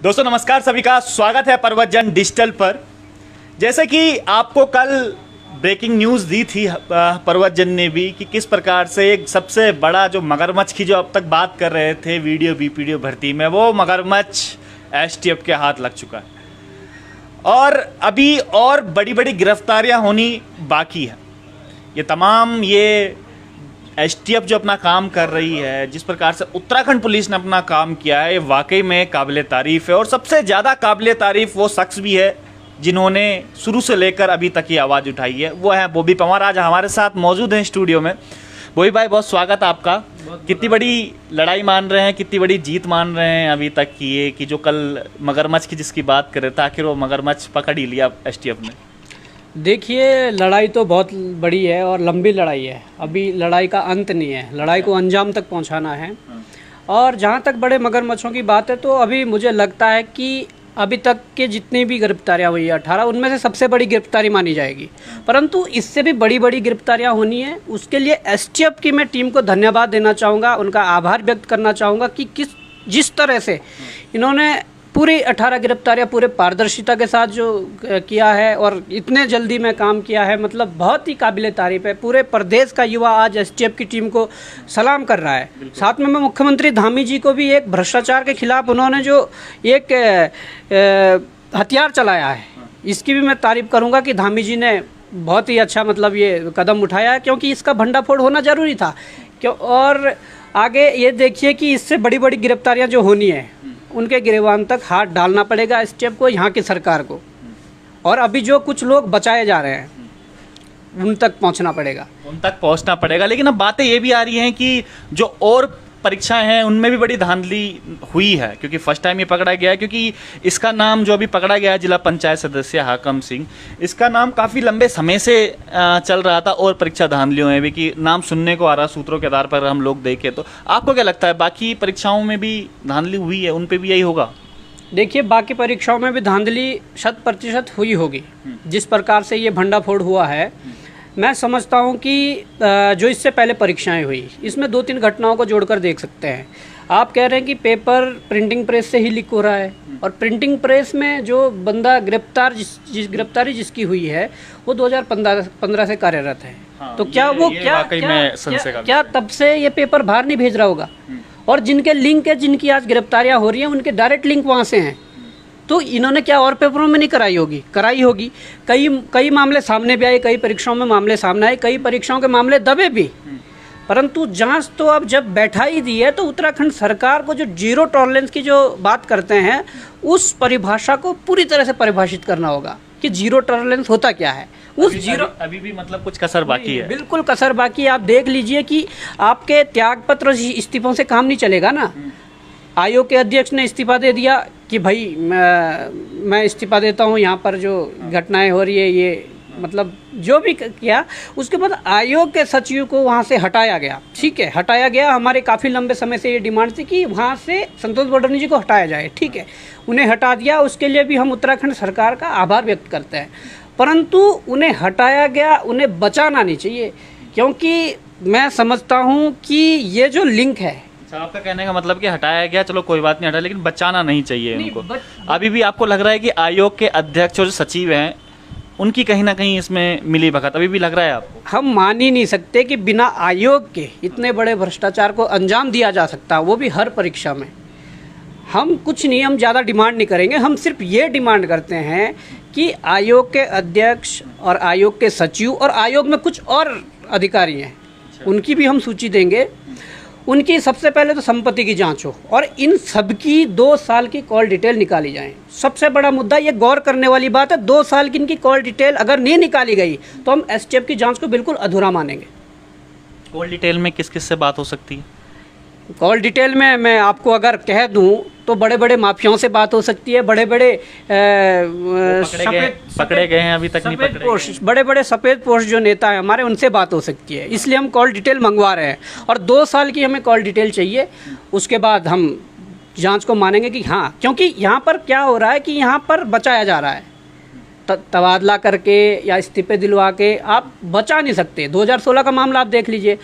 दोस्तों नमस्कार, सभी का स्वागत है पर्वतजन डिजिटल पर। जैसे कि आपको कल ब्रेकिंग न्यूज़ दी थी पर्वतजन ने भी कि किस प्रकार से एक सबसे बड़ा जो मगरमच्छ की जो अब तक बात कर रहे थे वीडियो बीपीडीओ भर्ती में, वो मगरमच्छ एसटीएफ के हाथ लग चुका है और अभी और बड़ी बड़ी गिरफ्तारियां होनी बाकी है। ये तमाम एसटीएफ जो अपना काम कर रही है, जिस प्रकार से उत्तराखंड पुलिस ने अपना काम किया है, ये वाकई में काबिले तारीफ़ है। और सबसे ज़्यादा काबिले तारीफ़ वो शख्स भी है जिन्होंने शुरू से लेकर अभी तक ये आवाज़ उठाई है, वो है बॉबी पंवार। आज हमारे साथ मौजूद हैं स्टूडियो में। बॉबी भाई, बहुत स्वागत है आपका। कितनी बड़ी लड़ाई मान रहे हैं, कितनी बड़ी जीत मान रहे हैं अभी तक की ये कि जो कल मगरमच्छ की जिसकी बात कर रहे थे, आखिर वो मगरमच्छ पकड़ ही लिया एसटीएफ ने? देखिए, लड़ाई तो बहुत बड़ी है और लंबी लड़ाई है। अभी लड़ाई का अंत नहीं है, लड़ाई को अंजाम तक पहुंचाना है। और जहां तक बड़े मगरमच्छों की बात है तो अभी मुझे लगता है कि अभी तक के जितनी भी गिरफ्तारियां हुई है 18, उनमें से सबसे बड़ी गिरफ्तारी मानी जाएगी। परंतु इससे भी बड़ी बड़ी गिरफ्तारियां होनी है। उसके लिए एसटीएफ की मैं टीम को धन्यवाद देना चाहूँगा, उनका आभार व्यक्त करना चाहूँगा कि जिस तरह से इन्होंने पूरी 18 गिरफ्तारियां पूरे पारदर्शिता के साथ जो किया है और इतने जल्दी में काम किया है, मतलब बहुत ही काबिले तारीफ़ है। पूरे प्रदेश का युवा आज एसटीएफ की टीम को सलाम कर रहा है। साथ में मैं मुख्यमंत्री धामी जी को भी एक भ्रष्टाचार के खिलाफ उन्होंने जो एक हथियार चलाया है, इसकी भी मैं तारीफ़ करूँगा कि धामी जी ने बहुत ही अच्छा मतलब ये कदम उठाया है, क्योंकि इसका भंडाफोड़ होना ज़रूरी था। और आगे ये देखिए कि इससे बड़ी बड़ी गिरफ्तारियाँ जो होनी है, उनके गिरबान तक हाथ डालना पड़ेगा एसटीएफ को, यहाँ की सरकार को। और अभी जो कुछ लोग बचाए जा रहे हैं उन तक पहुँचना पड़ेगा। लेकिन अब बातें ये भी आ रही हैं कि जो और परीक्षाएं हैं उनमें भी बड़ी धांधली हुई है, क्योंकि फर्स्ट टाइम ये पकड़ा गया है। क्योंकि इसका नाम जो अभी पकड़ा गया है जिला पंचायत सदस्य हाकम सिंह, इसका नाम काफ़ी लंबे समय से चल रहा था और परीक्षा धांधलियों में भी कि नाम सुनने को आ रहा, सूत्रों के आधार पर हम लोग देखें तो। आपको क्या लगता है, बाकी परीक्षाओं में भी धांधली हुई है, उन पर भी यही होगा? देखिए, बाकी परीक्षाओं में भी धांधली 100% हुई होगी। जिस प्रकार से ये भंडाफोड़ हुआ है, मैं समझता हूँ कि जो इससे पहले परीक्षाएं हुई, इसमें 2-3 घटनाओं को जोड़कर देख सकते हैं। आप कह रहे हैं कि पेपर प्रिंटिंग प्रेस से ही लीक हो रहा है, और प्रिंटिंग प्रेस में जो बंदा गिरफ्तारी जिसकी हुई है वो 2015 से कार्यरत है। हाँ, तो क्या वो क्या तब से ये पेपर बाहर नहीं भेज रहा होगा? और जिनके लिंक है, जिनकी आज गिरफ्तारियाँ हो रही हैं, उनके डायरेक्ट लिंक वहाँ से हैं। तो इन्होंने क्या और पेपरों में नहीं कराई होगी? कई मामले सामने भी आए, कई परीक्षाओं में मामले सामने आए, कई परीक्षाओं के मामले दबे भी। परंतु जांच तो अब जब बैठा ही दी है, तो उत्तराखंड सरकार को जो जीरो टॉलरेंस की जो बात करते हैं, उस परिभाषा को पूरी तरह से परिभाषित करना होगा कि जीरो टॉलरेंस होता क्या है। अभी भी मतलब कुछ कसर बाकी है। बिल्कुल कसर बाकी है। आप देख लीजिए कि आपके त्यागपत्र इस्तीफों से काम नहीं चलेगा ना। आयोग के अध्यक्ष ने इस्तीफा दे दिया कि भाई मैं इस्तीफा देता हूँ, यहाँ पर जो घटनाएं हो रही है, ये मतलब जो भी किया। उसके बाद आयोग के सचिव को वहाँ से हटाया गया। ठीक है, हटाया गया। हमारे काफ़ी लंबे समय से ये डिमांड थी कि वहाँ से संतोष बडोनी जी को हटाया जाए। ठीक है, उन्हें हटा दिया। उसके लिए भी हम उत्तराखंड सरकार का आभार व्यक्त करते हैं। परंतु उन्हें हटाया गया, उन्हें बचाना नहीं चाहिए, क्योंकि मैं समझता हूँ कि ये जो लिंक है, आपका कहने का मतलब कि हटाया गया, चलो कोई बात नहीं, हटा, लेकिन बचाना नहीं चाहिए उनको। अभी भी आपको लग रहा है कि आयोग के अध्यक्ष और जो सचिव हैं, उनकी कहीं ना कहीं इसमें मिली भगत अभी भी लग रहा है आपको? हम मान ही नहीं सकते कि बिना आयोग के इतने बड़े भ्रष्टाचार को अंजाम दिया जा सकता, वो भी हर परीक्षा में। हम कुछ नहीं, हम ज़्यादा डिमांड नहीं करेंगे। हम सिर्फ ये डिमांड करते हैं कि आयोग के अध्यक्ष और आयोग के सचिव और आयोग में कुछ और अधिकारी हैं, उनकी भी हम सूची देंगे। उनकी सबसे पहले तो संपत्ति की जांच हो और इन सबकी 2 साल की कॉल डिटेल निकाली जाए। सबसे बड़ा मुद्दा, ये गौर करने वाली बात है, 2 साल की इनकी कॉल डिटेल अगर नहीं निकाली गई तो हम एसटीएफ की जांच को बिल्कुल अधूरा मानेंगे। कॉल डिटेल में किस किस से बात हो सकती है? कॉल डिटेल में मैं आपको अगर कह दूं तो बड़े बड़े माफियाओं से बात हो सकती है, बड़े बड़े पकड़े गए हैं, अभी तक नहीं पकड़े गए, बड़े बड़े सफ़ेद पोस्ट जो नेता हैं हमारे, उनसे बात हो सकती है। इसलिए हम कॉल डिटेल मंगवा रहे हैं और 2 साल की हमें कॉल डिटेल चाहिए। उसके बाद हम जांच को मानेंगे कि हाँ, क्योंकि यहाँ पर क्या हो रहा है कि यहाँ पर बचाया जा रहा है। तबादला करके या इस्तीफे दिलवा के आप बचा नहीं सकते। 2016 का मामला आप देख लीजिए,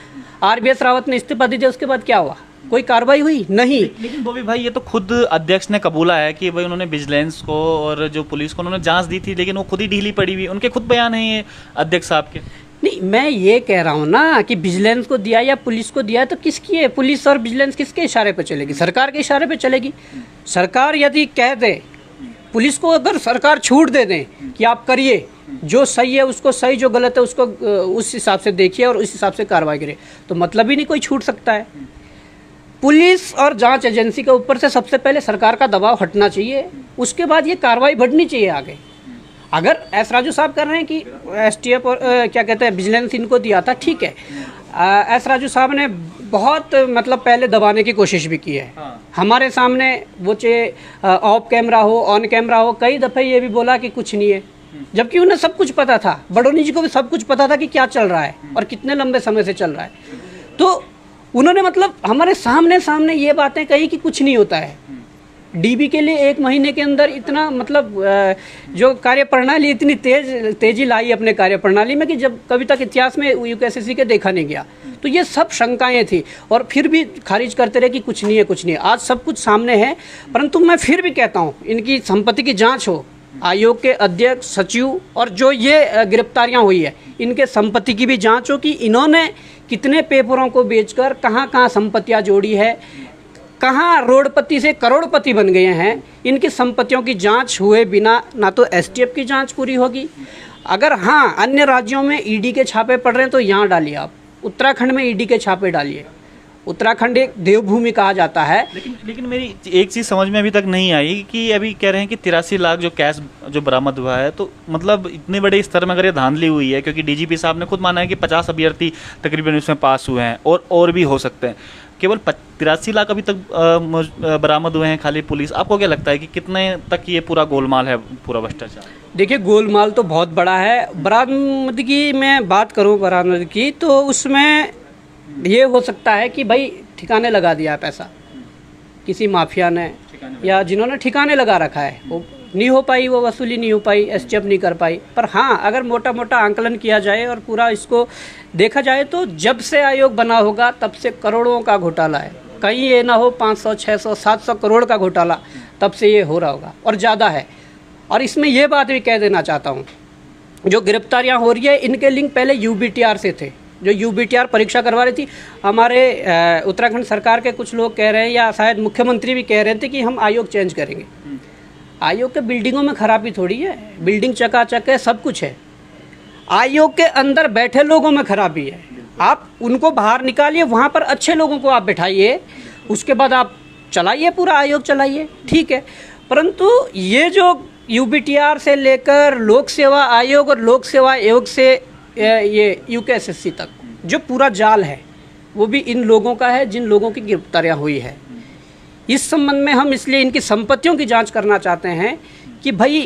RBS रावत ने इस्तीफा दी थी, उसके बाद क्या हुआ? कोई कार्रवाई हुई नहीं। लेकिन बॉबी भाई ये तो खुद अध्यक्ष ने कबूला है कि भाई उन्होंने विजिलेंस को और जो पुलिस को उन्होंने जांच दी थी, लेकिन वो खुद ही ढीली पड़ी हुई, उनके खुद बयान है ये अध्यक्ष साहब के। नहीं, मैं ये कह रहा हूँ ना कि विजिलेंस को दिया या पुलिस को दिया तो किसकी है? पुलिस और विजिलेंस किसके इशारे पे चलेगी? सरकार के इशारे पे चलेगी। सरकार यदि कह दे, पुलिस को अगर सरकार छूट दे दें कि आप करिए, जो सही है उसको सही, जो गलत है उसको उस हिसाब से देखिए और उस हिसाब से कार्रवाई करिए, तो मतलब ही नहीं कोई छूट सकता है। पुलिस और जांच एजेंसी के ऊपर से सबसे पहले सरकार का दबाव हटना चाहिए, उसके बाद ये कार्रवाई बढ़नी चाहिए आगे। अगर एस राजू साहब कर रहे हैं कि एसटीएफ और क्या कहते हैं विजिलेंस इनको दिया था, ठीक है। एस राजू साहब ने बहुत मतलब पहले दबाने की कोशिश भी की है। हमारे सामने वो चाहे ऑफ कैमरा हो ऑन कैमरा हो, कई दफ़े ये भी बोला कि कुछ नहीं है, जबकि उन्हें सब कुछ पता था। बडोनी जी को भी सब कुछ पता था कि क्या चल रहा है और कितने लंबे समय से चल रहा है। तो उन्होंने मतलब हमारे सामने ये बातें कही कि कुछ नहीं होता है। डीबी के लिए 1 महीने के अंदर इतना मतलब जो कार्यप्रणाली इतनी तेजी लाई अपने कार्यप्रणाली में कि जब कभी तक इतिहास में यूकेएसएससी के देखा नहीं गया। तो ये सब शंकाएं थी और फिर भी खारिज करते रहे कि कुछ नहीं है कुछ नहीं है। आज सब कुछ सामने है, परंतु मैं फिर भी कहता हूँ इनकी संपत्ति की जाँच हो, आयोग के अध्यक्ष सचिव और जो ये गिरफ्तारियां हुई है इनके संपत्ति की भी जांच हो कि इन्होंने कितने पेपरों को बेचकर कहां कहां संपत्तियां जोड़ी है, कहां रोडपति से करोड़पति बन गए हैं। इनकी संपत्तियों की जांच हुए बिना ना तो एसटीएफ की जांच पूरी होगी। अगर हाँ अन्य राज्यों में ईडी के छापे पड़ रहे हैं तो यहाँ डालिए, आप उत्तराखंड में ईडी के छापे डालिए। उत्तराखंड एक देवभूमि कहा जाता है। लेकिन मेरी एक चीज़ समझ में अभी तक नहीं आई कि अभी कह रहे हैं कि 83 लाख जो कैश जो बरामद हुआ है, तो मतलब इतने बड़े स्तर में अगर ये धांधली हुई है, क्योंकि डीजीपी साहब ने खुद माना है कि 50 अभ्यर्थी तकरीबन इसमें पास हुए हैं और भी हो सकते हैं, केवल 83 लाख अभी तक बरामद हुए हैं खाली पुलिस। आपको क्या लगता है कि कितने तक ये पूरा गोलमाल है, पूरा भ्रष्टाचार? देखिए, गोलमाल तो बहुत बड़ा है। बरामदगी में बात करूँ बरामदगी की, तो उसमें ये हो सकता है कि भाई ठिकाने लगा दिया है पैसा किसी माफिया ने या जिन्होंने ठिकाने लगा रखा है, वो नहीं हो पाई, वो वसूली नहीं हो पाई, एसटीएफ नहीं कर पाई। पर हाँ, अगर मोटा मोटा आंकलन किया जाए और पूरा इसको देखा जाए तो जब से आयोग बना होगा तब से करोड़ों का घोटाला है। कहीं ये ना हो 500, 600, 700 करोड़ का घोटाला तब से ये हो रहा होगा और ज़्यादा है। और इसमें ये बात भी कह देना चाहता हूँ, जो गिरफ्तारियाँ हो रही है इनके लिंक पहले यूबीटीआर से थे। जो यूबीटीआर परीक्षा करवा रही थी, हमारे उत्तराखंड सरकार के कुछ लोग कह रहे हैं या शायद मुख्यमंत्री भी कह रहे थे कि हम आयोग चेंज करेंगे। आयोग के बिल्डिंगों में खराबी थोड़ी है, बिल्डिंग चकाचक है, सब कुछ है। आयोग के अंदर बैठे लोगों में खराबी है। आप उनको बाहर निकालिए, वहाँ पर अच्छे लोगों को आप बैठाइए, उसके बाद आप चलाइए, पूरा आयोग चलाइए, ठीक है। परंतु ये जो यूबीटीआर से लेकर लोक सेवा आयोग और लोक सेवा आयोग से ये यूकेएसएससी तक जो पूरा जाल है, वो भी इन लोगों का है जिन लोगों की गिरफ्तारियाँ हुई है। इस संबंध में हम इसलिए इनकी संपत्तियों की जांच करना चाहते हैं कि भाई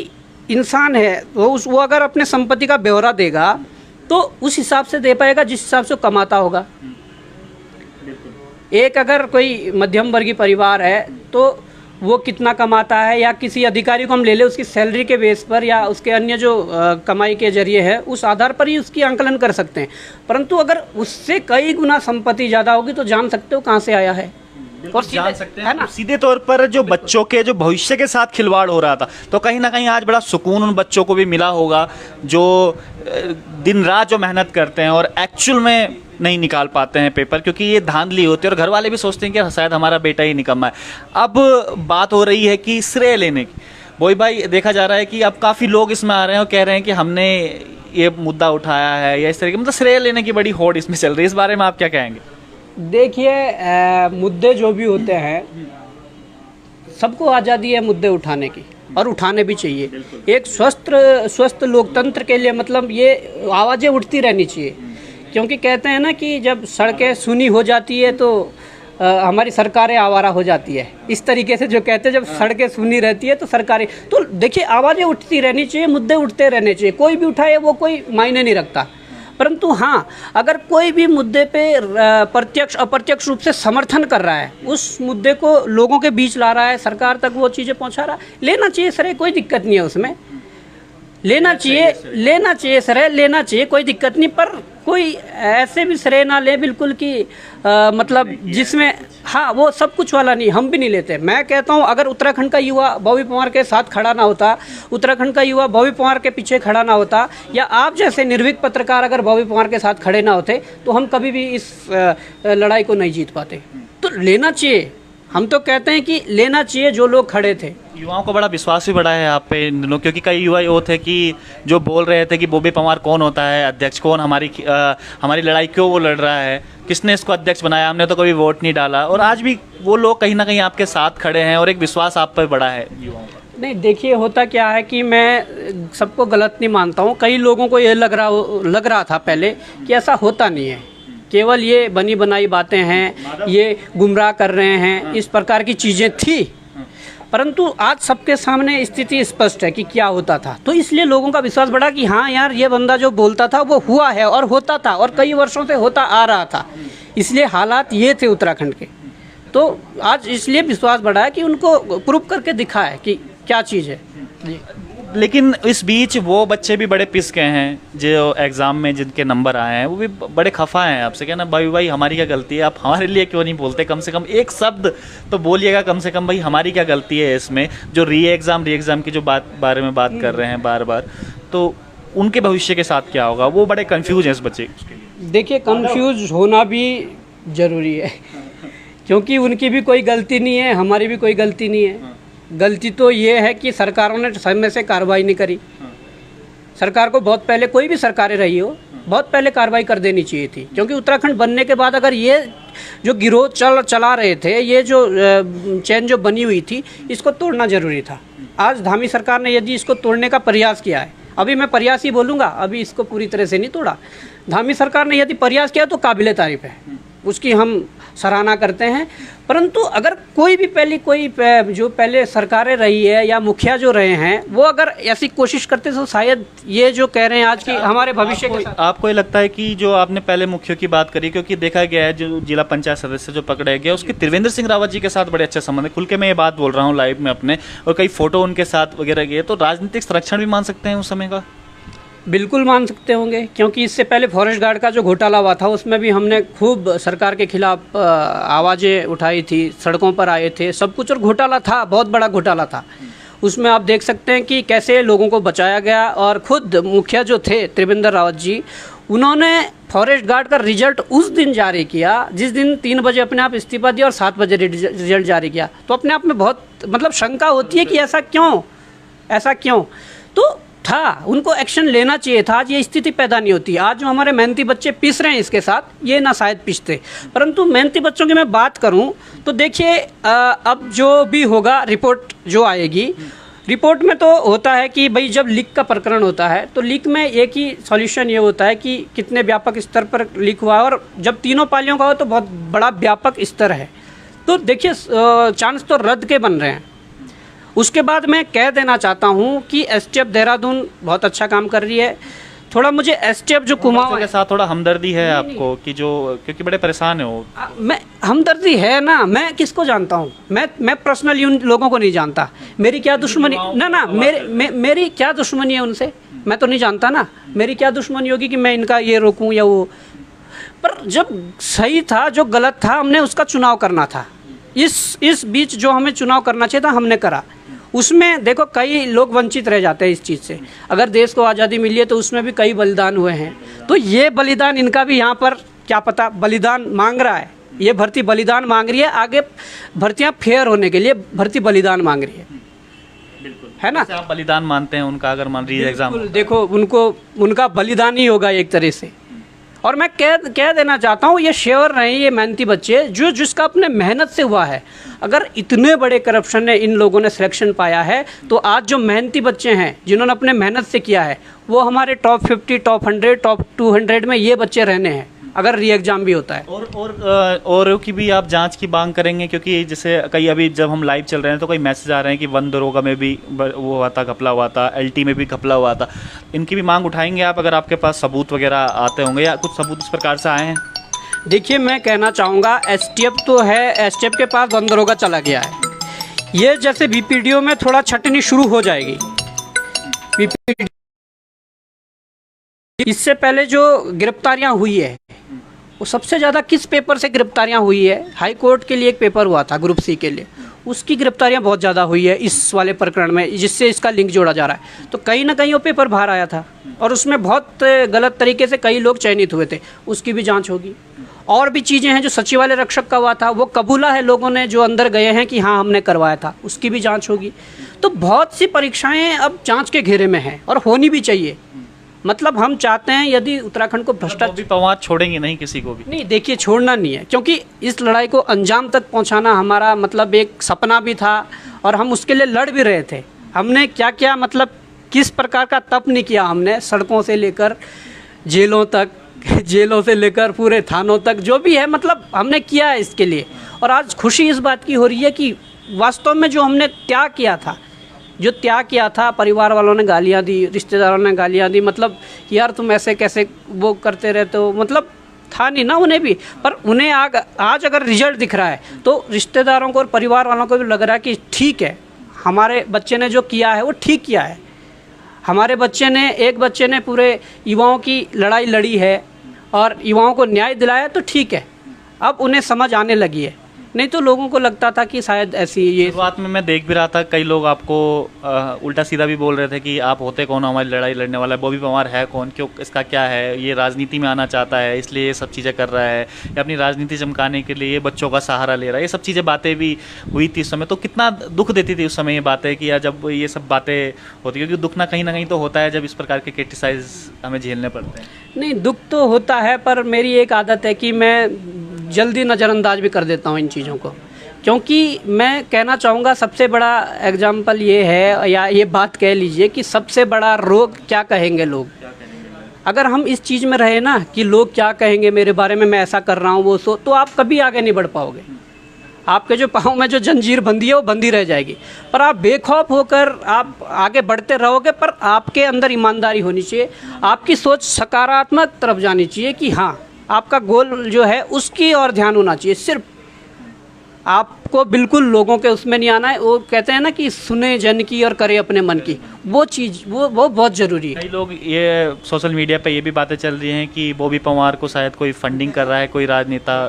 इंसान है तो वो अगर अपने संपत्ति का ब्यौरा देगा तो उस हिसाब से दे पाएगा जिस हिसाब से कमाता होगा। एक अगर कोई मध्यम वर्गीय परिवार है तो वो कितना कमाता है, या किसी अधिकारी को हम ले ले उसकी सैलरी के बेस पर या उसके अन्य जो कमाई के जरिए है उस आधार पर ही उसकी आंकलन कर सकते हैं। परंतु अगर उससे कई गुना संपत्ति ज़्यादा होगी तो जान सकते हो कहाँ से आया है और जान सकते हैं ना। सीधे तौर पर जो बच्चों के जो भविष्य के साथ खिलवाड़ हो रहा था, तो कहीं ना कहीं आज बड़ा सुकून उन बच्चों को भी मिला होगा जो दिन रात जो मेहनत करते हैं और एक्चुअल में नहीं निकाल पाते हैं पेपर, क्योंकि ये धांधली होती है और घर वाले भी सोचते हैं कि शायद हमारा बेटा ही निकम्मा है। अब बात हो रही है कि श्रेय लेने की। वही भाई देखा जा रहा है कि अब काफ़ी लोग इसमें आ रहे हैं और कह रहे हैं कि हमने ये मुद्दा उठाया है या इस तरह की, मतलब श्रेय लेने की बड़ी होड़ इसमें चल रही है। इस बारे में आप क्या कहेंगे? देखिए, मुद्दे जो भी होते हैं सबको आज़ादी है मुद्दे उठाने की और उठाने भी चाहिए। एक स्वस्थ लोकतंत्र के लिए मतलब ये आवाज़ें उठती रहनी चाहिए, क्योंकि कहते हैं ना कि जब सड़कें सूनी हो जाती है तो हमारी सरकारें आवारा हो जाती है। इस तरीके से जो कहते हैं जब सड़कें सूनी रहती है तो सरकारें, तो देखिए आवाज़ें उठती रहनी चाहिए, मुद्दे उठते रहने चाहिए। कोई भी उठाए वो कोई मायने नहीं रखता। परंतु हाँ, अगर कोई भी मुद्दे पे प्रत्यक्ष अप्रत्यक्ष रूप से समर्थन कर रहा है, उस मुद्दे को लोगों के बीच ला रहा है, सरकार तक वो चीज़ें पहुंचा रहा है, लेना चाहिए सर, कोई दिक्कत नहीं है उसमें। लेना चाहिए सर, लेना चाहिए, कोई दिक्कत नहीं। पर कोई ऐसे भी श्रेय ना ले बिल्कुल कि मतलब जिसमें हाँ वो सब कुछ वाला नहीं, हम भी नहीं लेते। मैं कहता हूँ अगर उत्तराखंड का युवा बॉबी पवार के साथ खड़ा ना होता, उत्तराखंड का युवा बॉबी पवार के पीछे खड़ा ना होता, या आप जैसे निर्भीक पत्रकार अगर बॉबी पवार के साथ खड़े ना होते, तो हम कभी भी इस लड़ाई को नहीं जीत पाते। तो लेना चाहिए, हम तो कहते हैं कि लेना चाहिए जो लोग खड़े थे। युवाओं को बड़ा विश्वास भी बढ़ा है आप पे इन दिनों, क्योंकि कई युवा वो थे कि जो बोल रहे थे कि बॉबी पवार कौन होता है, अध्यक्ष कौन, हमारी लड़ाई क्यों वो लड़ रहा है, किसने इसको अध्यक्ष बनाया, हमने तो कभी वोट नहीं डाला। और आज भी वो लोग कहीं ना कहीं आपके साथ खड़े हैं और एक विश्वास आप पर बढ़ा है युवाओं का। नहीं देखिए, होता क्या है कि मैं सबको गलत नहीं मानता हूँ। कई लोगों को ये लग रहा था पहले कि ऐसा होता नहीं है, केवल ये बनी बनाई बातें हैं, ये गुमराह कर रहे हैं, इस प्रकार की चीज़ें थी। परंतु आज सबके सामने स्थिति स्पष्ट है कि क्या होता था। तो इसलिए लोगों का विश्वास बढ़ा कि हाँ यार, ये बंदा जो बोलता था वो हुआ है और होता था और कई वर्षों से होता आ रहा था। इसलिए हालात ये थे उत्तराखंड के। तो आज इसलिए विश्वास बढ़ा है कि उनको प्रूव करके दिखा है कि क्या चीज़ है जी। लेकिन इस बीच वो बच्चे भी बड़े पिस गए हैं जो एग्ज़ाम में जिनके नंबर आए हैं, वो भी बड़े खफा हैं आपसे। कहना भाई हमारी क्या गलती है, आप हमारे लिए क्यों नहीं बोलते, कम से कम एक शब्द तो बोलिएगा, कम से कम भाई हमारी क्या गलती है इसमें। जो री एग्ज़ाम की जो बारे में बात कर रहे हैं बार बार, तो उनके भविष्य के साथ क्या होगा, वो बड़े कन्फ्यूज हैं इस बच्चे। देखिए, कन्फ्यूज होना भी ज़रूरी है, क्योंकि उनकी भी कोई गलती नहीं है, हमारी भी कोई गलती नहीं है। गलती तो ये है कि सरकारों ने समय से कार्रवाई नहीं करी। सरकार को बहुत पहले, कोई भी सरकारें रही हो, बहुत पहले कार्रवाई कर देनी चाहिए थी। क्योंकि उत्तराखंड बनने के बाद अगर ये जो गिरोह चला रहे थे, ये जो चैन जो बनी हुई थी, इसको तोड़ना ज़रूरी था। आज धामी सरकार ने यदि इसको तोड़ने का प्रयास किया है, अभी मैं प्रयास ही बोलूँगा, अभी इसको पूरी तरह से नहीं तोड़ा। धामी सरकार ने यदि प्रयास किया तो काबिले तारीफ़ है, उसकी हम सराहना करते हैं। परंतु अगर कोई भी जो पहले सरकारें रही है या मुखिया जो रहे हैं, वो अगर ऐसी कोशिश करते तो शायद ये जो कह रहे हैं आज की हमारे भविष्य के साथ। आपको ये लगता है कि जो आपने पहले मुखियों की बात करी, क्योंकि देखा गया है जो जिला पंचायत सदस्य जो पकड़े गए, उसके त्रिवेंद्र सिंह रावत जी के साथ बड़े अच्छे संबंध है, खुल के मैं ये बात बोल रहा हूँ लाइव में अपने, और कई फोटो उनके साथ वगैरह गए, तो राजनीतिक संरक्षण भी मान सकते हैं उस समय का? बिल्कुल मान सकते होंगे, क्योंकि इससे पहले फॉरेस्ट गार्ड का जो घोटाला हुआ था, उसमें भी हमने खूब सरकार के खिलाफ आवाज़ें उठाई थी, सड़कों पर आए थे, सब कुछ, और घोटाला था, बहुत बड़ा घोटाला था। उसमें आप देख सकते हैं कि कैसे लोगों को बचाया गया। और खुद मुखिया जो थे त्रिवेंद्र रावत जी, उन्होंने फॉरेस्ट गार्ड का रिजल्ट उस दिन जारी किया जिस दिन 3 बजे अपने आप इस्तीफा दिया और 7 बजे रिजल्ट जारी किया। तो अपने आप में बहुत मतलब शंका होती है कि ऐसा क्यों। तो था, उनको एक्शन लेना चाहिए था। आज ये स्थिति पैदा नहीं होती। आज जो हमारे मेहनती बच्चे पिस रहे हैं इसके साथ, ये ना शायद पिसते। परंतु मेहनती बच्चों की मैं बात करूं तो देखिए, अब जो भी होगा, रिपोर्ट जो आएगी, रिपोर्ट में तो होता है कि भाई जब लीक का प्रकरण होता है तो लीक में एक ही सॉल्यूशन ये होता है कि कितने व्यापक स्तर पर लीक हुआ है, और जब तीनों पालियों का हो तो बहुत बड़ा व्यापक स्तर है। तो देखिए, चांस तो रद्द के बन रहे हैं। उसके बाद मैं कह देना चाहता हूं कि एसटीएफ देहरादून बहुत अच्छा काम कर रही है। थोड़ा मुझे एसटीएफ जो कुमाऊं के साथ थोड़ा हमदर्दी है आपको कि जो, क्योंकि बड़े परेशान है वो। मैं हमदर्दी है ना, मैं किसको जानता हूँ, मैं पर्सनली उन लोगों को नहीं जानता। मेरी क्या दुश्मनी ना मेरी क्या दुश्मनी है उनसे, मैं तो नहीं जानता ना। मेरी क्या दुश्मनी होगी कि मैं इनका ये रोकूं या वो। पर जब सही था, जो गलत था, हमने उसका चुनाव करना था। इस बीच जो हमें चुनाव करना चाहिए था, हमने करा। उसमें देखो, कई लोग वंचित रह जाते हैं इस चीज़ से। अगर देश को आज़ादी मिली है तो उसमें भी कई बलिदान हुए हैं। तो ये बलिदान इनका भी यहाँ पर क्या पता बलिदान मांग रहा है। ये भर्ती बलिदान मांग रही है, आगे भर्तियाँ फेयर होने के लिए भर्ती बलिदान मांग रही है। बिल्कुल, है ना? आप बलिदान मानते हैं उनका? अगर मान लीजिए एग्जाम, देखो, उनका बलिदान ही होगा एक तरह से। और मैं कह देना चाहता हूँ, ये श्योर रहे, ये मेहनती बच्चे जिसका अपने मेहनत से हुआ है। अगर इतने बड़े करप्शन ने इन लोगों ने सिलेक्शन पाया है, तो आज जो मेहनती बच्चे हैं जिन्होंने अपने मेहनत से किया है, वो हमारे टॉप 50, टॉप 100, टॉप 200 में ये बच्चे रहने हैं अगर री एग्जाम भी होता है। और की भी आप जांच की मांग करेंगे? क्योंकि जैसे कई अभी जब हम लाइव चल रहे हैं तो कई मैसेज आ रहे हैं कि वन दरोगा में भी वो हुआ था, घपला हुआ था, एलटी में भी घपला हुआ था। इनकी भी मांग उठाएंगे आप, अगर आपके पास सबूत वगैरह आते होंगे या कुछ सबूत इस प्रकार से आए हैं? देखिए, मैं कहना चाहूँगा, एसटीएफ तो है, एसटीएफ के पास वन दरोगा चला गया है। ये जैसे बीपीडीओ में थोड़ा छटनी शुरू हो जाएगी, बीपीडी इससे पहले जो गिरफ्तारियां हुई है वो सबसे ज़्यादा किस पेपर से गिरफ्तारियां हुई है? हाई कोर्ट के लिए एक पेपर हुआ था ग्रुप सी के लिए, उसकी गिरफ्तारियां बहुत ज़्यादा हुई है इस वाले प्रकरण में, जिससे इसका लिंक जोड़ा जा रहा है। तो कहीं ना कहीं वो पेपर बाहर आया था और उसमें बहुत गलत तरीके से कई लोग चयनित हुए थे, उसकी भी जांच होगी। और भी चीज़ें हैं, जो सचिवालय रक्षक का हुआ था वो कबूला है लोगों ने जो अंदर गए हैं कि हाँ हमने करवाया था, उसकी भी जांच होगी। तो बहुत सी परीक्षाएं अब जांच के घेरे में हैं और होनी भी चाहिए। मतलब हम चाहते हैं यदि उत्तराखंड को भ्रष्टाचार, भी पवार छोड़ेंगे नहीं किसी को भी नहीं देखिए छोड़ना नहीं है, क्योंकि इस लड़ाई को अंजाम तक पहुंचाना हमारा मतलब एक सपना भी था और हम उसके लिए लड़ भी रहे थे। हमने क्या क्या मतलब किस प्रकार का तप नहीं किया हमने, सड़कों से लेकर जेलों तक, जेलों से लेकर पूरे थानों तक, जो भी है मतलब हमने किया है इसके लिए। और आज खुशी इस बात की हो रही है कि वास्तव में जो हमने त्याग किया था, जो त्याग किया था, परिवार वालों ने गालियाँ दी, रिश्तेदारों ने गालियाँ दी, मतलब यार तुम ऐसे कैसे वो करते रहते हो, मतलब था नहीं ना उन्हें भी। पर उन्हें आज अगर रिजल्ट दिख रहा है तो रिश्तेदारों को और परिवार वालों को भी लग रहा है कि ठीक है, हमारे बच्चे ने जो किया है वो ठीक किया है। हमारे बच्चे ने, एक बच्चे ने पूरे युवाओं की लड़ाई लड़ी है और युवाओं को न्याय दिलाया, तो ठीक है, अब उन्हें समझ आने लगी है। नहीं तो लोगों को लगता था कि शायद ऐसी ये शुरुआत में मैं देख भी रहा था, कई लोग आपको उल्टा सीधा भी बोल रहे थे कि आप होते कौन, हमारी लड़ाई लड़ने वाला है, बॉबी पवार है कौन, क्यों, इसका क्या है, ये राजनीति में आना चाहता है इसलिए ये सब चीज़ें कर रहा है, या अपनी राजनीति चमकाने के लिए ये बच्चों का सहारा ले रहा है, ये सब चीज़ें बातें भी हुई थी उस समय। तो कितना दुख देती थी उस समय ये बातें कि यार जब ये सब बातें होती, क्योंकि दुख ना कहीं तो होता है जब इस प्रकार के क्रिटिसाइज हमें झेलने पड़ते हैं। नहीं, दुख तो होता है, पर मेरी एक आदत है कि मैं जल्दी नज़रअंदाज भी कर देता हूँ इन चीज़ों को। क्योंकि मैं कहना चाहूँगा सबसे बड़ा एग्जाम्पल ये है, या ये बात कह लीजिए कि सबसे बड़ा रोग क्या कहेंगे लोग। अगर हम इस चीज़ में रहे ना कि लोग क्या कहेंगे मेरे बारे में, मैं ऐसा कर रहा हूँ वो सो, तो आप कभी आगे नहीं बढ़ पाओगे। आपके जो पाँव में जो जंजीर बंधी है वो बंधी रह जाएगी। पर आप बेखौफ होकर आप आगे बढ़ते रहोगे, पर आपके अंदर ईमानदारी होनी चाहिए, आपकी सोच सकारात्मक तरफ जानी चाहिए कि हाँ आपका गोल जो है उसकी ओर ध्यान होना चाहिए। सिर्फ आपको बिल्कुल लोगों के उसमें नहीं आना है। वो कहते हैं ना कि सुने जन की और करे अपने मन की, वो चीज़ वो बहुत ज़रूरी है। कई लोग ये सोशल मीडिया पे ये भी बातें चल रही हैं कि बॉबी पवार को शायद कोई फंडिंग कर रहा है, कोई राजनेता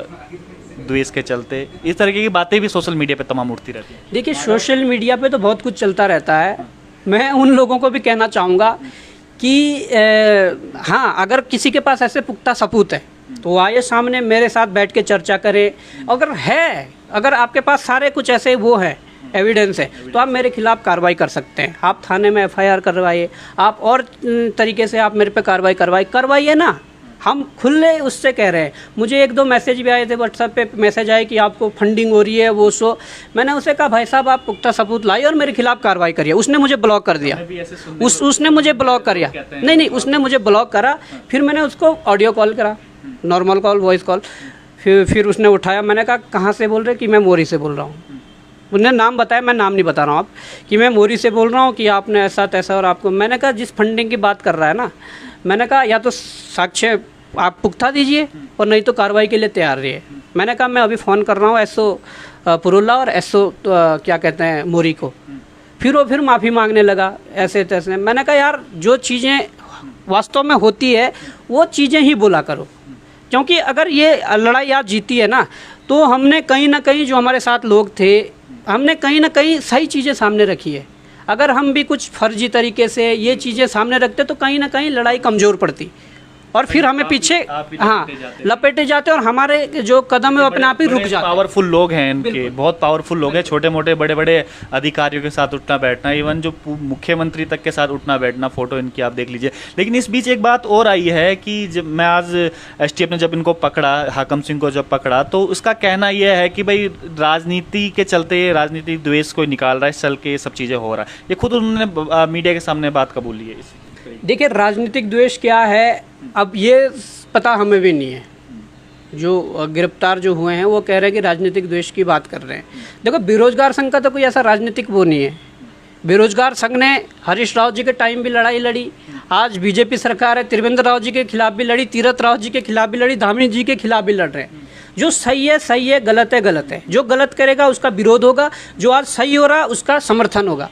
द्वेष के चलते, इस तरीके की बातें भी सोशल मीडिया पे तमाम उठती रहती हैं। देखिए सोशल मीडिया पे तो बहुत कुछ चलता रहता है। मैं उन लोगों को भी कहना चाहूँगा कि हाँ, अगर किसी के पास ऐसे पुख्ता सबूत है तो आइए सामने मेरे साथ बैठ के चर्चा करें। अगर आपके पास सारे कुछ ऐसे वो है, एविडेंस है, तो आप मेरे खिलाफ कार्रवाई कर सकते हैं। आप थाने में एफआईआर करवाइए, आप और तरीके से आप मेरे पे कार्रवाई करवाइए ना। हम खुले उससे कह रहे हैं। मुझे 1-2 मैसेज भी आए थे, व्हाट्सएप पे मैसेज आए कि आपको फंडिंग हो रही है वो सो। मैंने उसे कहा भाई साहब आप पुख्ता सबूत लाइए और मेरे खिलाफ कार्रवाई करिए। उसने मुझे ब्लॉक कर दिया, उसने मुझे ब्लॉक कर दिया। नहीं, उसने मुझे ब्लॉक करा। फिर मैंने उसको ऑडियो कॉल करा, नॉर्मल कॉल, वॉइस कॉल। फिर उसने उठाया। मैंने कहा कहाँ से बोल रहे? कि मैं मोरी से बोल रहा हूँ। उन्होंने नाम बताया, मैं नाम नहीं बता रहा हूँ आप, कि मैं मोरी से बोल रहा हूँ कि आपने ऐसा तैसा। और आपको मैंने कहा जिस फंडिंग की बात कर रहा है ना, मैंने कहा या तो साक्ष्य आप पुख्ता दीजिए और नहीं तो कार्रवाई के लिए तैयार रहिए। मैंने कहा मैं अभी फ़ोन कर रहा हूँ एसओ पुरुल्ला और एसओ क्या कहते हैं मोरी को। फिर माफ़ी मांगने लगा ऐसे तैसे। मैंने कहा यार जो चीज़ें वास्तव में होती है वो चीज़ें ही बोला करो, क्योंकि अगर ये लड़ाई आप जीती है ना, तो हमने कहीं ना कहीं जो हमारे साथ लोग थे, हमने कहीं ना कहीं सही चीज़ें सामने रखी है। अगर हम भी कुछ फर्जी तरीके से ये चीज़ें सामने रखते तो कहीं ना कहीं लड़ाई कमज़ोर पड़ती और फिर हमें पीछे लपेटे जाते और हमारे जो कदम है वो अपने आप ही रुक जाते। पावरफुल लोग हैं इनके, बहुत पावरफुल लोग हैं, छोटे मोटे बड़े बड़े अधिकारियों के साथ उठना बैठना, इवन जो मुख्यमंत्री तक के साथ उठना बैठना, फोटो इनकी आप देख लीजिए। लेकिन इस बीच एक बात और आई है कि जब मैं आज एसटीएफ ने जब इनको पकड़ा, हाकम सिंह को जब पकड़ा, तो उसका कहना यह है कि भाई राजनीति के चलते राजनीतिक द्वेष को निकाल रहा है, इस चल के सब चीज़ें हो रहा है। ये खुद उन्होंने मीडिया के सामने बात कबूली है। देखिए राजनीतिक द्वेष क्या है अब ये पता हमें भी नहीं है। जो गिरफ्तार जो हुए हैं वो कह रहे हैं कि राजनीतिक द्वेष की बात कर रहे हैं। देखो बेरोजगार संघ का तो कोई ऐसा राजनीतिक वो नहीं है। बेरोजगार संघ ने हरीश राव जी के टाइम भी लड़ाई लड़ी, आज बीजेपी सरकार है, त्रिवेंद्र राव जी के खिलाफ भी लड़ी, तीरथ राव जी के खिलाफ भी लड़ी, धामी जी के खिलाफ भी लड़ रहे हैं। जो सही है, गलत है। जो गलत करेगा उसका विरोध होगा, जो आज सही हो रहा है उसका समर्थन होगा।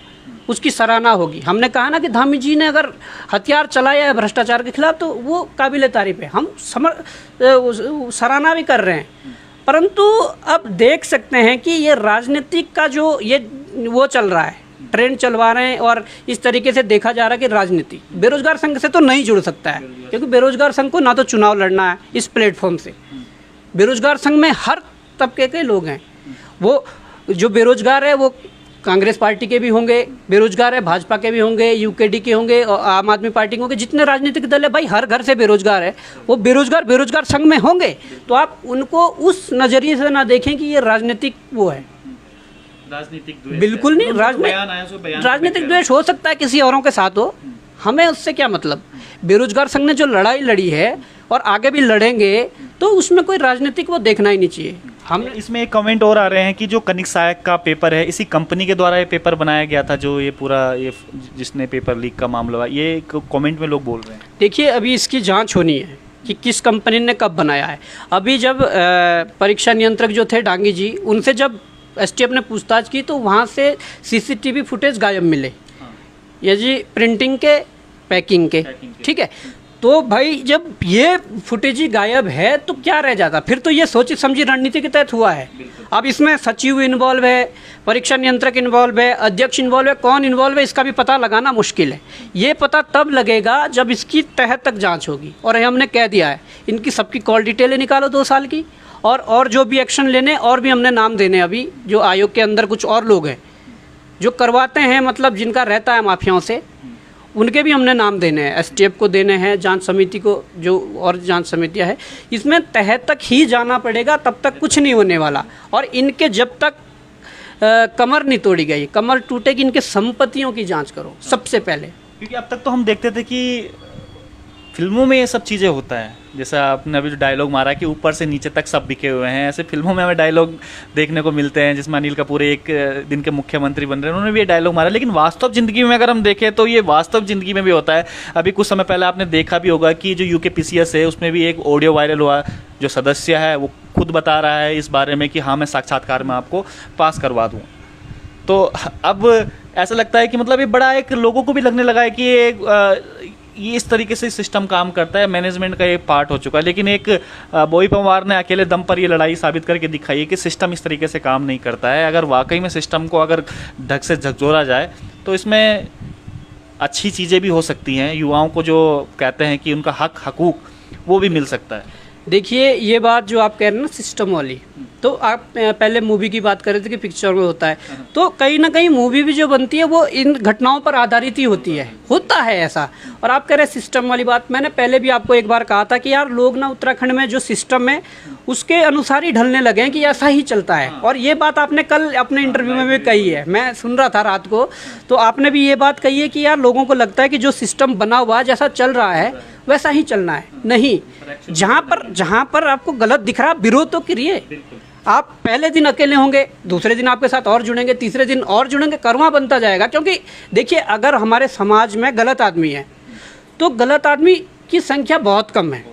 उसकी सराहना होगी। हमने कहा ना कि धामी जी ने अगर हथियार चलाया है भ्रष्टाचार के खिलाफ तो वो काबिल तारीफ है, हम सराहना भी कर रहे हैं। परंतु अब देख सकते हैं कि ये राजनीतिक का जो ये वो चल रहा है, ट्रेंड चलवा रहे हैं और इस तरीके से देखा जा रहा है कि राजनीति बेरोजगार संघ से तो नहीं जुड़ सकता है, क्योंकि बेरोजगार संघ को ना तो चुनाव लड़ना है इस प्लेटफॉर्म से। बेरोजगार संघ में हर तबके के लोग हैं, वो जो बेरोजगार है वो कांग्रेस पार्टी के भी होंगे, बेरोजगार है भाजपा के भी होंगे, यूकेडी के होंगे और आम आदमी पार्टी के होंगे, जितने राजनीतिक दल है भाई हर घर से बेरोजगार है, वो बेरोजगार संघ में होंगे। तो आप उनको उस नज़रिए से ना देखें कि ये राजनीतिक वो है, राजनीतिक द्वेष बिल्कुल नहीं। राजनीतिक द्वेष हो सकता है किसी औरों के साथ हो, हमें उससे क्या मतलब। बेरोजगार संघ ने जो लड़ाई लड़ी है और आगे भी लड़ेंगे तो उसमें कोई राजनीतिक वो देखना ही नहीं चाहिए। हम इसमें एक कमेंट और आ रहे हैं कि जो कनिक सहायक का पेपर है, इसी कंपनी के द्वारा ये पेपर बनाया गया था, जो ये पूरा ये जिसने पेपर लीक का मामला हुआ, ये कमेंट में लोग बोल रहे हैं। देखिए अभी इसकी जांच होनी है कि किस कंपनी ने कब बनाया है। अभी जब परीक्षा नियंत्रक जो थे डांगी जी, उनसे जब एसटीएफ ने पूछताछ की तो वहाँ से सीसीटीवी फुटेज गायब मिले, ये जी प्रिंटिंग के पैकिंग के, ठीक है। तो भाई जब ये फुटेज ही गायब है तो क्या रह जाता, फिर तो ये सोची समझी रणनीति के तहत हुआ है। अब इसमें सचिव इन्वॉल्व है, परीक्षा नियंत्रक इन्वॉल्व है, अध्यक्ष इन्वॉल्व है, कौन इन्वॉल्व है इसका भी पता लगाना मुश्किल है। ये पता तब लगेगा जब इसकी तह तक जांच होगी, और हमने कह दिया है इनकी सबकी कॉल डिटेलें निकालो 2 साल की, और जो भी एक्शन लेने, और भी हमने नाम देने अभी जो आयोग के अंदर कुछ और लोग हैं जो करवाते हैं, मतलब जिनका रहता है माफियाओं से, उनके भी हमने नाम देने हैं, एसटीएफ को देने हैं, जांच समिति को, जो और जांच समितियां हैं, इसमें तह तक ही जाना पड़ेगा, तब तक कुछ नहीं होने वाला। और इनके जब तक कमर नहीं तोड़ी गई, कमर टूटेगी, इनके संपत्तियों की जांच करो सबसे पहले। क्योंकि अब तक तो हम देखते थे कि फिल्मों में ये सब चीज़ें होता है, जैसा आपने अभी जो डायलॉग मारा कि ऊपर से नीचे तक सब बिके हुए हैं, ऐसे फिल्मों में हमें डायलॉग देखने को मिलते हैं, जिसमें अनिल कपूर एक दिन के मुख्यमंत्री बन रहे हैं, उन्होंने भी ये डायलॉग मारा। लेकिन वास्तव ज़िंदगी में अगर हम देखें तो ये वास्तव ज़िंदगी में भी होता है। अभी कुछ समय पहले आपने देखा भी होगा कि जो यूकेपीसीएस है उसमें भी एक ऑडियो वायरल हुआ, जो सदस्य है वो खुद बता रहा है इस बारे में कि हाँ मैं साक्षात्कार में आपको पास करवा दूँ। तो अब ऐसा लगता है कि मतलब ये बड़ा एक लोगों को भी लगने लगा है कि ये इस तरीके से सिस्टम काम करता है, मैनेजमेंट का एक पार्ट हो चुका है। लेकिन एक बॉबी पवार ने अकेले दम पर ये लड़ाई साबित करके दिखाई है कि सिस्टम इस तरीके से काम नहीं करता है। अगर वाकई में सिस्टम को अगर ढंग से झकझोरा जाए तो इसमें अच्छी चीज़ें भी हो सकती हैं, युवाओं को जो कहते हैं कि उनका हक हकूक वो भी मिल सकता है। देखिए ये बात जो आप कह रहे हैं ना सिस्टम वाली, तो आप पहले मूवी की बात कर रहे थे कि पिक्चर में होता है, तो कहीं ना कहीं मूवी भी जो बनती है वो इन घटनाओं पर आधारित ही होती है, होता है ऐसा। और आप कह रहे हैं सिस्टम वाली बात, मैंने पहले भी आपको एक बार कहा था कि यार लोग ना उत्तराखंड में जो सिस्टम है उसके अनुसार ही ढलने लगे हैं कि ऐसा ही चलता है। और ये बात आपने कल अपने इंटरव्यू में भी कही है, मैं सुन रहा था रात को, तो आपने भी ये बात कही है कि यार लोगों को लगता है कि जो सिस्टम बना हुआ जैसा चल रहा है वैसा ही चलना है। नहीं, जहाँ पर आपको गलत दिख रहा विरोध तो करिए। आप पहले दिन अकेले होंगे, दूसरे दिन आपके साथ और जुड़ेंगे, तीसरे दिन और जुड़ेंगे, करवा बनता जाएगा। क्योंकि देखिए अगर हमारे समाज में गलत आदमी है तो गलत आदमी की संख्या बहुत कम है,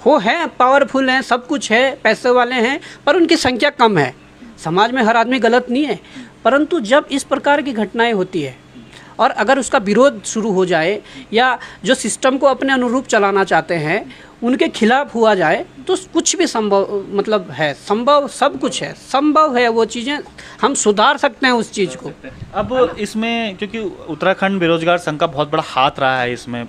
वो है पावरफुल हैं, सब कुछ है, पैसे वाले हैं, पर उनकी संख्या कम है। समाज में हर आदमी गलत नहीं है, परंतु जब इस प्रकार की घटनाएं होती है और अगर उसका विरोध शुरू हो जाए या जो सिस्टम को अपने अनुरूप चलाना चाहते हैं उनके खिलाफ हुआ जाए तो कुछ भी संभव, मतलब है संभव, सब कुछ है संभव है, वो चीज़ें हम सुधार सकते हैं उस चीज़ को। अब इसमें क्योंकि उत्तराखंड बेरोजगार संघ का बहुत बड़ा हाथ रहा है इसमें,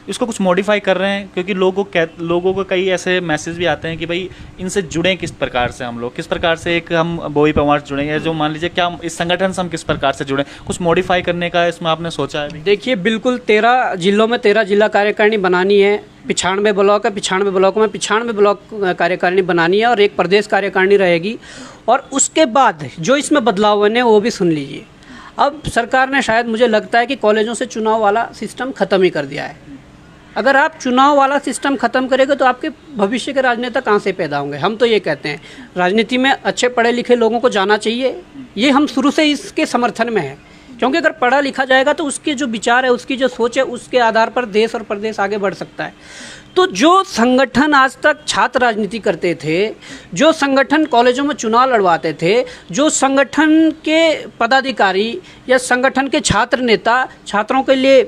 इसको कुछ मॉडिफाई कर रहे हैं, क्योंकि लोगों को कई ऐसे मैसेज भी आते हैं कि भाई इनसे जुड़ें किस प्रकार से, हम लोग किस प्रकार से एक हम बॉबी पवार जुड़ें, या जो मान लीजिए क्या इस संगठन से हम किस प्रकार से जुड़ें, कुछ मॉडिफाई करने का इसमें आपने सोचा है? देखिए बिल्कुल 13 जिलों में 13 जिला कार्यकारिणी बनानी है, 95 ब्लॉक है, 95 ब्लॉक में 95 ब्लॉक कार्यकारिणी बनानी है और एक प्रदेश कार्यकारिणी रहेगी। और उसके बाद जो इसमें बदलाव बने वो भी सुन लीजिए। अब सरकार ने शायद, मुझे लगता है कि कॉलेजों से चुनाव वाला सिस्टम ख़त्म ही कर दिया है। अगर आप चुनाव वाला सिस्टम ख़त्म करेंगे तो आपके भविष्य के राजनेता कहाँ से पैदा होंगे? हम तो ये कहते हैं राजनीति में अच्छे पढ़े लिखे लोगों को जाना चाहिए, ये हम शुरू से इसके समर्थन में हैं क्योंकि अगर पढ़ा लिखा जाएगा तो उसके जो विचार है, उसकी जो सोच है, उसके आधार पर देश और प्रदेश आगे बढ़ सकता है। तो जो संगठन आज तक छात्र राजनीति करते थे, जो संगठन कॉलेजों में चुनाव लड़वाते थे, जो संगठन के पदाधिकारी या संगठन के छात्र नेता छात्रों के लिए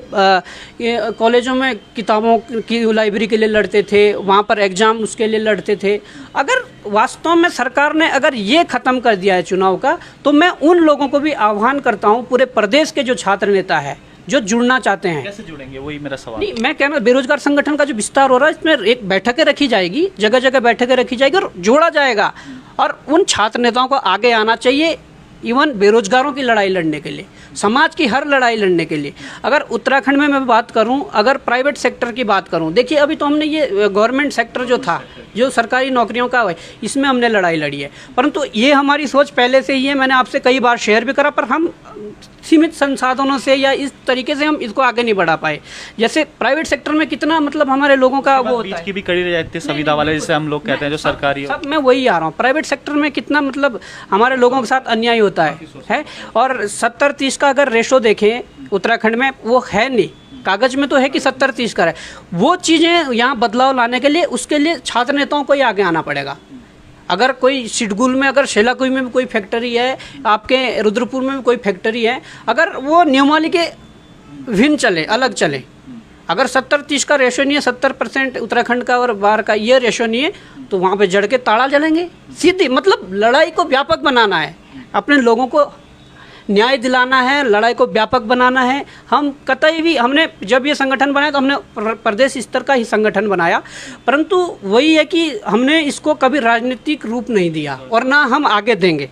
कॉलेजों में किताबों की लाइब्रेरी के लिए लड़ते थे, वहाँ पर एग्ज़ाम उसके लिए लड़ते थे, अगर वास्तव में सरकार ने अगर ये ख़त्म कर दिया है चुनाव का, तो मैं उन लोगों को भी आह्वान करता हूँ, पूरे प्रदेश के जो छात्र नेता है जो जुड़ना चाहते हैं। कैसे जुड़ेंगे, वही मेरा सवाल। नहीं, मैं कहना बेरोजगार संगठन का जो विस्तार हो रहा है, इसमें एक बैठकें रखी जाएगी, जगह जगह बैठकें रखी जाएगी और जोड़ा जाएगा, और उन छात्र नेताओं को आगे आना चाहिए, इवन बेरोजगारों की लड़ाई लड़ने के लिए, समाज की हर लड़ाई लड़ने के लिए। अगर उत्तराखंड में मैं बात करूं, अगर प्राइवेट सेक्टर की बात करूं, देखिए अभी तो हमने ये गवर्नमेंट सेक्टर जो था, जो सरकारी नौकरियों का है, इसमें हमने लड़ाई लड़ी है, परंतु ये हमारी सोच पहले से ही है, मैंने आपसे कई बार शेयर भी करा, पर हम सीमित संसाधनों से या इस तरीके से हम इसको आगे नहीं बढ़ा पाए। जैसे प्राइवेट सेक्टर में कितना मतलब हमारे लोगों का वो होता है, की भी कड़ी रह जाती है, संविदा वाले जिसे हम लोग कहते हैं, जो सरकारी सब मैं वही आ रहा हूँ, प्राइवेट सेक्टर में कितना मतलब हमारे लोगों के साथ अन्याय होता है। और 70-30 का अगर रेशो देखें उत्तराखंड में, वो है नहीं, कागज में तो है कि 70-30 का है। वो चीज़ें यहाँ बदलाव लाने के लिए, उसके लिए छात्र नेताओं को ही आगे आना पड़ेगा। अगर कोई सिडगुल में, अगर शेलाकुई में भी कोई फैक्ट्री है, आपके रुद्रपुर में भी कोई फैक्ट्री है, अगर वो नियमावली के भिन्न चले, अलग चले, अगर 70-30 का रेशो नहीं है, 70% उत्तराखंड का और बाहर का ये रेशो नहीं है, तो वहाँ पे जड़ के ताला जलेंगे सीधी। मतलब लड़ाई को व्यापक बनाना है, अपने लोगों को न्याय दिलाना है, लड़ाई को व्यापक बनाना है। हम कतई भी, हमने जब ये संगठन बनाया तो हमने प्रदेश स्तर का ही संगठन बनाया, परंतु वही है कि हमने इसको कभी राजनीतिक रूप नहीं दिया और ना हम आगे देंगे।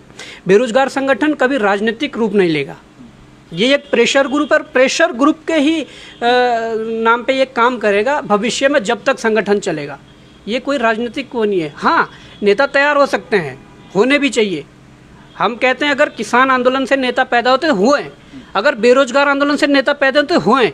बेरोजगार संगठन कभी राजनीतिक रूप नहीं लेगा, ये एक प्रेशर ग्रुप है, प्रेशर ग्रुप के ही नाम पे ये काम करेगा भविष्य में, जब तक संगठन चलेगा। ये कोई राजनीतिक वो नहीं है। हाँ, नेता तैयार हो सकते हैं, होने भी चाहिए। हम कहते हैं अगर किसान आंदोलन से नेता पैदा होते हुए, अगर बेरोजगार आंदोलन से नेता पैदा होते हुए,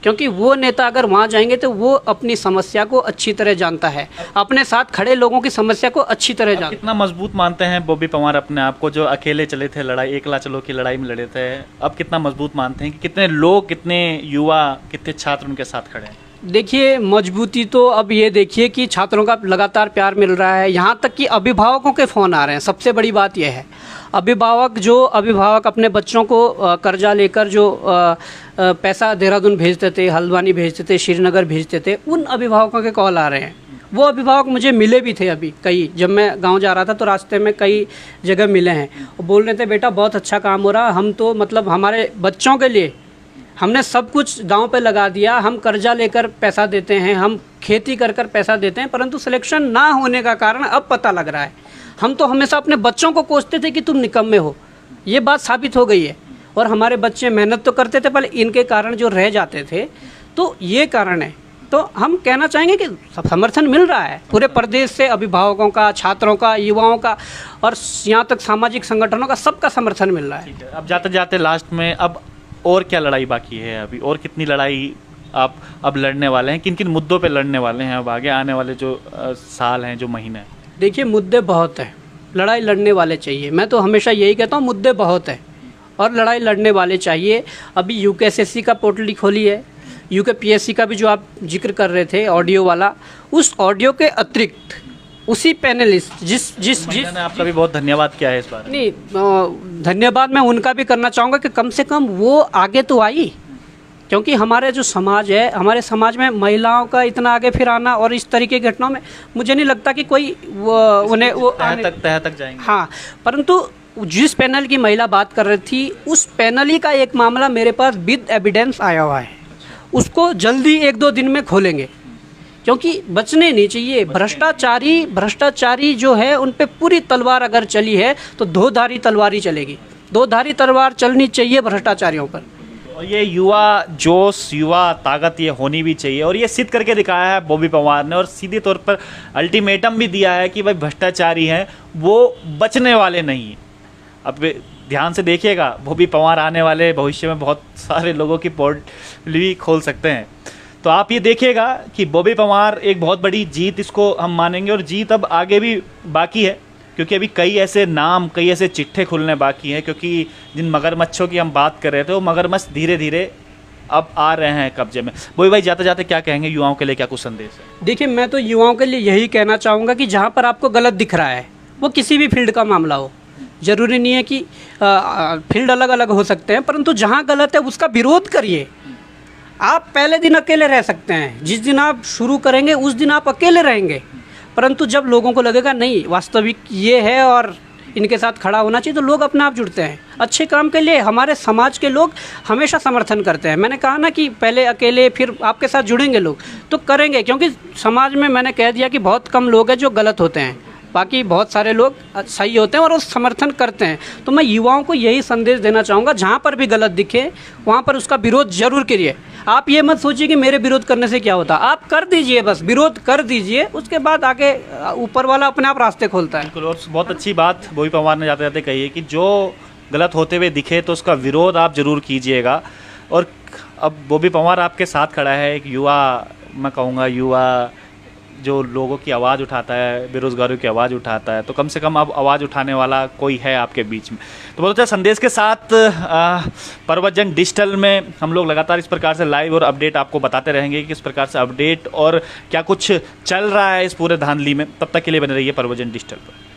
क्योंकि वो नेता अगर वहाँ जाएंगे तो वो अपनी समस्या को अच्छी तरह जानता है, अपने साथ खड़े लोगों की समस्या को अच्छी तरह जानता है। कितना मजबूत मानते हैं बॉबी पवार अपने आप को, जो अकेले चले थे लड़ाई, एकला चलो की लड़ाई में लड़े थे, अब कितना मजबूत मानते हैं कि कितने लोग, कितने युवा, कितने छात्र उनके साथ खड़े हैं? देखिए, मजबूती तो अब ये देखिए कि छात्रों का लगातार प्यार मिल रहा है, यहाँ तक कि अभिभावकों के फ़ोन आ रहे हैं। सबसे बड़ी बात यह है, अभिभावक अपने बच्चों को कर्जा लेकर जो पैसा देहरादून भेजते थे, हल्द्वानी भेजते थे, श्रीनगर भेजते थे, उन अभिभावकों के कॉल आ रहे हैं। वो अभिभावक मुझे मिले भी थे अभी कई, जब मैं गांव जा रहा था तो रास्ते में कई जगह मिले हैं। वो बोल रहे थे, बेटा बहुत अच्छा काम हो रहा, हम तो मतलब हमारे बच्चों के लिए हमने सब कुछ दांव पे लगा दिया, हम कर्जा लेकर पैसा देते हैं, हम खेती कर कर पैसा देते हैं, परंतु सिलेक्शन ना होने का कारण अब पता लग रहा है। हम तो हमेशा अपने बच्चों को कोसते थे कि तुम निकम्मे हो, ये बात साबित हो गई है। और हमारे बच्चे मेहनत तो करते थे, पर इनके कारण जो रह जाते थे, तो ये कारण है। तो हम कहना चाहेंगे कि समर्थन मिल रहा है पूरे प्रदेश से, अभिभावकों का, छात्रों का, युवाओं का, और यहाँ तक सामाजिक संगठनों का, सबका समर्थन मिल रहा है। अब जाते जाते लास्ट में, अब और क्या लड़ाई बाकी है अभी, और कितनी लड़ाई आप अब लड़ने वाले हैं, किन किन मुद्दों पे लड़ने वाले हैं अब आगे आने वाले जो साल हैं, जो महीने हैं? देखिए, मुद्दे बहुत हैं, लड़ाई लड़ने वाले चाहिए। मैं तो हमेशा यही कहता हूँ, मुद्दे बहुत हैं और लड़ाई लड़ने वाले चाहिए। अभी यूकेएसएससी का पोर्टल खोली है, यूकेपीएससी का भी जो आप जिक्र कर रहे थे ऑडियो वाला, उस ऑडियो के अतिरिक्त उसी पैनलिस्ट जिस मैंने आपका भी बहुत धन्यवाद किया है इस बार। नहीं, धन्यवाद मैं उनका भी करना चाहूँगा कि कम से कम वो आगे तो आई, क्योंकि हमारे जो समाज है, हमारे समाज में महिलाओं का इतना आगे फिर आना और इस तरीके की घटनाओं में मुझे नहीं लगता कि कोई उन्हें वो तह तक जाएंगे। हाँ, परंतु जिस पैनल की महिला बात कर रही थी, उस पैनल ही का एक मामला मेरे पास विद एविडेंस आया हुआ है, उसको जल्दी 1-2 दिन में खोलेंगे, क्योंकि बचने नहीं चाहिए। भ्रष्टाचारी जो है, उन पे पूरी तलवार अगर चली है तो दो-धारी तलवार ही चलेगी, दो-धारी तलवार चलनी चाहिए भ्रष्टाचारियों पर। और ये युवा जोश, युवा ताकत ये होनी भी चाहिए, और ये सिद्ध करके दिखाया है बॉबी पवार ने, और सीधे तौर पर अल्टीमेटम भी दिया है कि भाई भ्रष्टाचारी हैं वो बचने वाले नहीं हैं। अब ध्यान से देखिएगा, बॉबी पवार आने वाले भविष्य में बहुत सारे लोगों की पोर्टल भी खोल सकते हैं। तो आप ये देखिएगा कि बॉबी पवार एक बहुत बड़ी जीत, इसको हम मानेंगे, और जीत अब आगे भी बाकी है। क्योंकि अभी कई ऐसे नाम, कई ऐसे चिट्ठे खुलने बाकी हैं, क्योंकि जिन मगरमच्छों की हम बात कर रहे थे वो मगरमच्छ धीरे धीरे अब आ रहे हैं कब्जे में। बोई भाई, जाते जाते क्या कहेंगे, युवाओं के लिए क्या कुछ संदेश है? देखिए, मैं तो युवाओं के लिए यही कहना चाहूँगा कि जहाँ पर आपको गलत दिख रहा है, वो किसी भी फील्ड का मामला हो, ज़रूरी नहीं है कि फील्ड अलग अलग हो सकते हैं, परंतु जहाँ गलत है उसका विरोध करिए। आप पहले दिन अकेले रह सकते हैं, जिस दिन आप शुरू करेंगे उस दिन आप अकेले रहेंगे, परंतु जब लोगों को लगेगा नहीं वास्तविक ये है और इनके साथ खड़ा होना चाहिए, तो लोग अपने आप जुड़ते हैं। अच्छे काम के लिए हमारे समाज के लोग हमेशा समर्थन करते हैं। मैंने कहा ना कि पहले अकेले, फिर आपके साथ जुड़ेंगे लोग तो करेंगे, क्योंकि समाज में मैंने कह दिया कि बहुत कम लोग हैं जो गलत होते हैं, बाकी बहुत सारे लोग सही होते हैं और वो समर्थन करते हैं। तो मैं युवाओं को यही संदेश देना चाहूँगा, जहाँ पर भी गलत दिखे वहाँ पर उसका विरोध जरूर करिए। आप ये मत सोचिए कि मेरे विरोध करने से क्या होता, आप कर दीजिए, बस विरोध कर दीजिए, उसके बाद आगे ऊपर वाला अपने आप रास्ते खोलता है। बिल्कुल। और बहुत अच्छी बात बोई पवार ने जाते जाते कही है कि जो गलत होते हुए दिखे तो उसका विरोध आप जरूर कीजिएगा। और अब बॉबी पवार आपके साथ खड़ा है, एक युवा, मैं कहूँगा युवा जो लोगों की आवाज़ उठाता है, बेरोज़गारों की आवाज़ उठाता है, तो कम से कम अब आवाज़ उठाने वाला कोई है आपके बीच में। तो बहुत अच्छा संदेश के साथ प्रवचन डिजिटल में हम लोग लगातार इस प्रकार से लाइव और अपडेट आपको बताते रहेंगे कि किस प्रकार से अपडेट और क्या कुछ चल रहा है इस पूरे धांधली में। तब तक के लिए बने रहिए प्रवचन डिजिटल पर।